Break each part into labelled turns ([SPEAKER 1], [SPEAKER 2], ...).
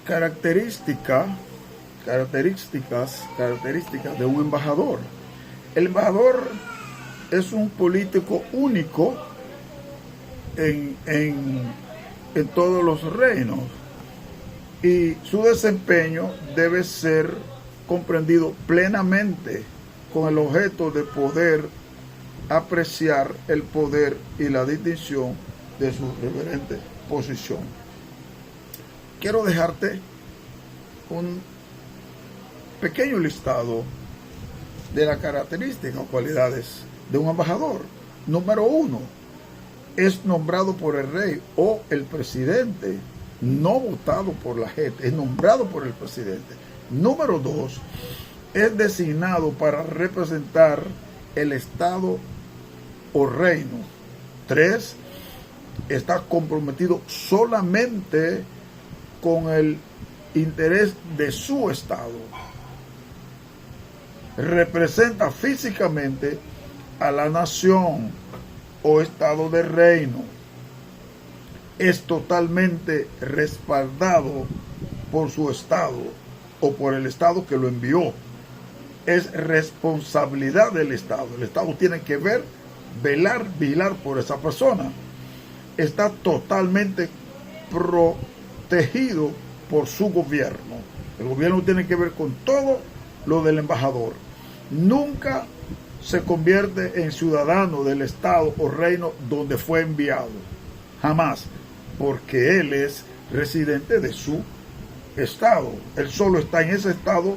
[SPEAKER 1] características de un embajador. El embajador es un político único en todos los reinos, y su desempeño debe ser comprendido plenamente con el objeto de poder apreciar el poder y la distinción de su reverente posición. Quiero dejarte un pequeño listado de las características o cualidades de un embajador. Número 1, es nombrado por el rey o el presidente, no votado por la gente, es nombrado por el presidente. Número 2, es designado para representar el estado o reino. 3, está comprometido solamente con el interés de su estado. Representa físicamente a la nación o estado de reino. Es totalmente respaldado por su estado o por el estado que lo envió. Es responsabilidad del estado. El estado tiene que vigilar por esa persona. Está totalmente protegido por su gobierno. El gobierno tiene que ver con todo lo del embajador. Nunca se convierte en ciudadano del estado o reino donde fue enviado. Jamás. Porque él es residente de su estado. Él solo está en ese estado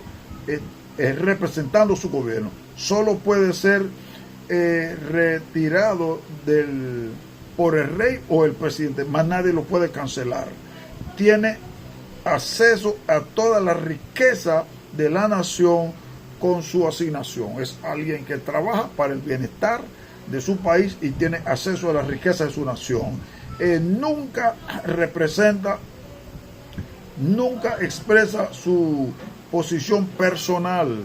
[SPEAKER 1] representando su gobierno. Solo puede ser retirado por el rey o el presidente. Más nadie lo puede cancelar. Tiene acceso a toda la riqueza de la nación con su asignación. Es alguien que trabaja para el bienestar de su país y tiene acceso a la riqueza de su nación. Nunca expresa su posición personal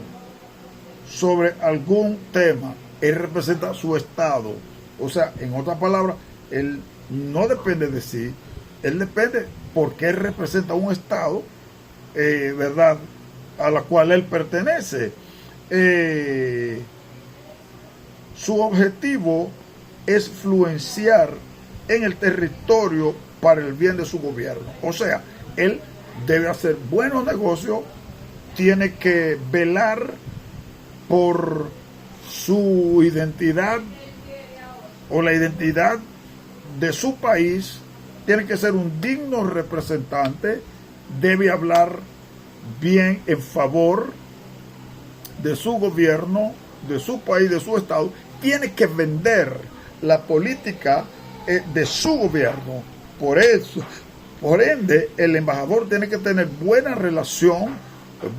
[SPEAKER 1] sobre algún tema. Él representa su estado. O sea, en otras palabras, él no depende de sí, él depende porque él representa un estado, ¿verdad?, a la cual él pertenece. Su objetivo es influenciar en el territorio para el bien de su gobierno. O sea, él debe hacer buenos negocios, tiene que velar por su identidad o la identidad de su país, tiene que ser un digno representante, debe hablar bien en favor de su gobierno, de su país, de su estado, tiene que vender la política de su gobierno. Por ende, el embajador tiene que tener buena relación,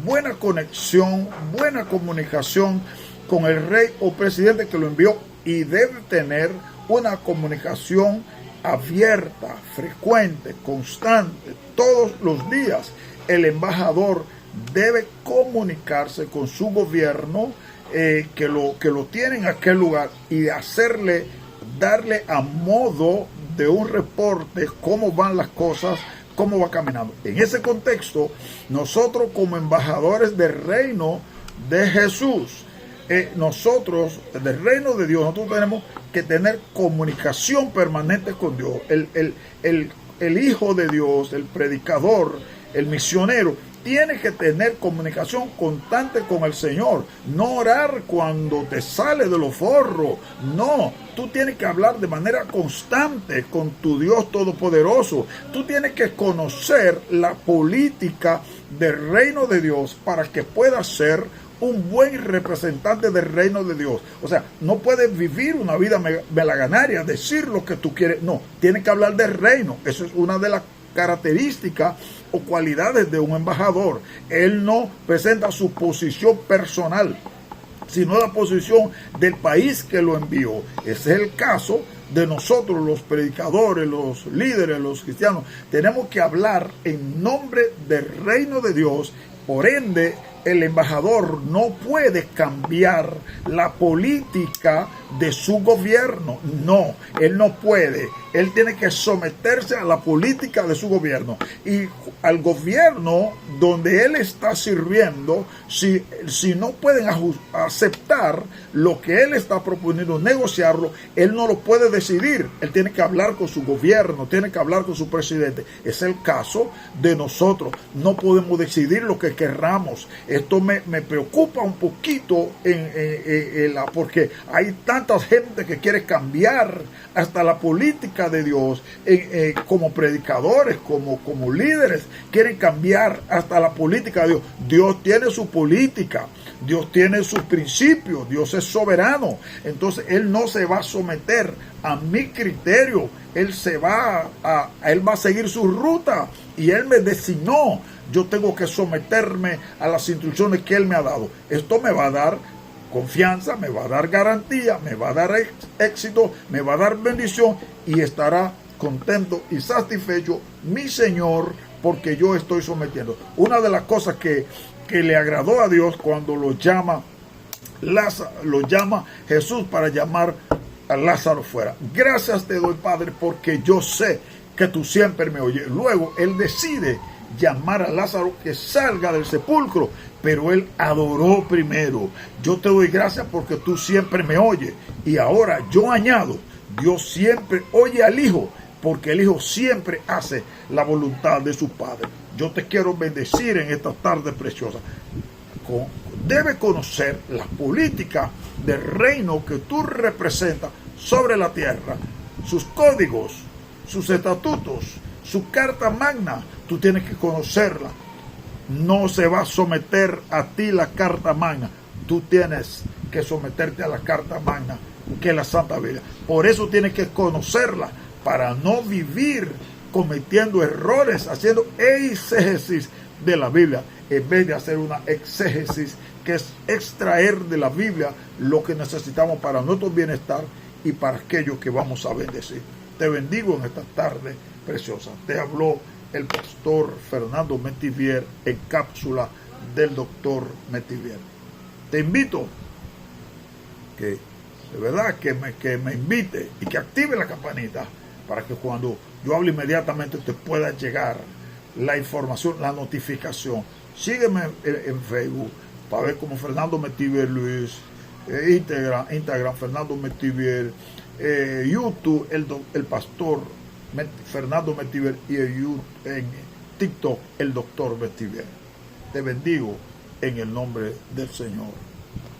[SPEAKER 1] buena conexión, buena comunicación con el rey o presidente que lo envió, y debe tener una comunicación abierta, frecuente, constante, todos los días. El embajador debe comunicarse con su gobierno que lo tiene en aquel lugar y darle a modo de un reporte cómo van las cosas, cómo va caminando. En ese contexto, nosotros como embajadores del reino de Jesús, nosotros del reino de Dios, nosotros tenemos que tener comunicación permanente con Dios. El Hijo de Dios, el predicador, el misionero, tiene que tener comunicación constante con el Señor. No orar cuando te sale de los forros. No, tú tienes que hablar de manera constante con tu Dios Todopoderoso. Tú tienes que conocer la política del reino de Dios para que puedas ser un buen representante del reino de Dios. O sea, no puedes vivir una vida melaganaria, decir lo que tú quieres. No, tienes que hablar del reino. Eso es una de las características o cualidades de un embajador. Él no presenta su posición personal, sino la posición del país que lo envió. Ese es el caso de nosotros, los predicadores, los líderes, los cristianos. Tenemos que hablar en nombre del reino de Dios. Por ende, el embajador no puede cambiar la política de su gobierno. No, él no puede. Él tiene que someterse a la política de su gobierno. Y al gobierno donde él está sirviendo, si no pueden aceptar lo que él está proponiendo, negociarlo, él no lo puede decidir. Él tiene que hablar con su gobierno, tiene que hablar con su presidente. Es el caso de nosotros. No podemos decidir lo que querramos. Esto me preocupa un poquito porque hay tanta gente que quiere cambiar hasta la política de Dios, como predicadores, como líderes, quieren cambiar hasta la política de Dios. Dios tiene su política, Dios tiene sus principios, Dios es soberano. Entonces Él no se va a someter a mi criterio, Él va a seguir su ruta, y Él me designó. Yo tengo que someterme a las instrucciones que Él me ha dado. Esto me va a dar confianza, me va a dar garantía, me va a dar éxito, me va a dar bendición, y estará contento y satisfecho mi Señor, porque yo estoy sometiendo. Una de las cosas que le agradó a Dios cuando lo llama Jesús para llamar a Lázaro fuera. Gracias te doy, Padre, porque yo sé que tú siempre me oyes. Luego Él decide llamar a Lázaro que salga del sepulcro, pero él adoró primero. Yo te doy gracias porque tú siempre me oyes. Y ahora yo añado, Dios siempre oye al Hijo, porque el Hijo siempre hace la voluntad de su Padre. Yo te quiero bendecir en esta tarde preciosa. Debe conocer la política del reino que tú representas sobre la tierra, sus códigos, sus estatutos, su carta magna. Tú tienes que conocerla. No se va a someter a ti la carta magna. Tú tienes que someterte a la carta magna, que es la Santa Biblia. Por eso tienes que conocerla, para no vivir cometiendo errores, haciendo exégesis de la Biblia, en vez de hacer una exégesis, que es extraer de la Biblia lo que necesitamos para nuestro bienestar y para aquello que vamos a bendecir. Te bendigo en esta tarde preciosa. Te habló el pastor Fernando Metivier en cápsula del doctor Metivier. Te invito que de verdad que me invite y que active la campanita, para que cuando yo hable inmediatamente te pueda llegar la información, la notificación. Sígueme en Facebook para ver como Fernando Metivier Luis, Instagram Fernando Metivier, YouTube el pastor Fernando Metivier, y en TikTok el doctor Metivier. Te bendigo en el nombre del Señor.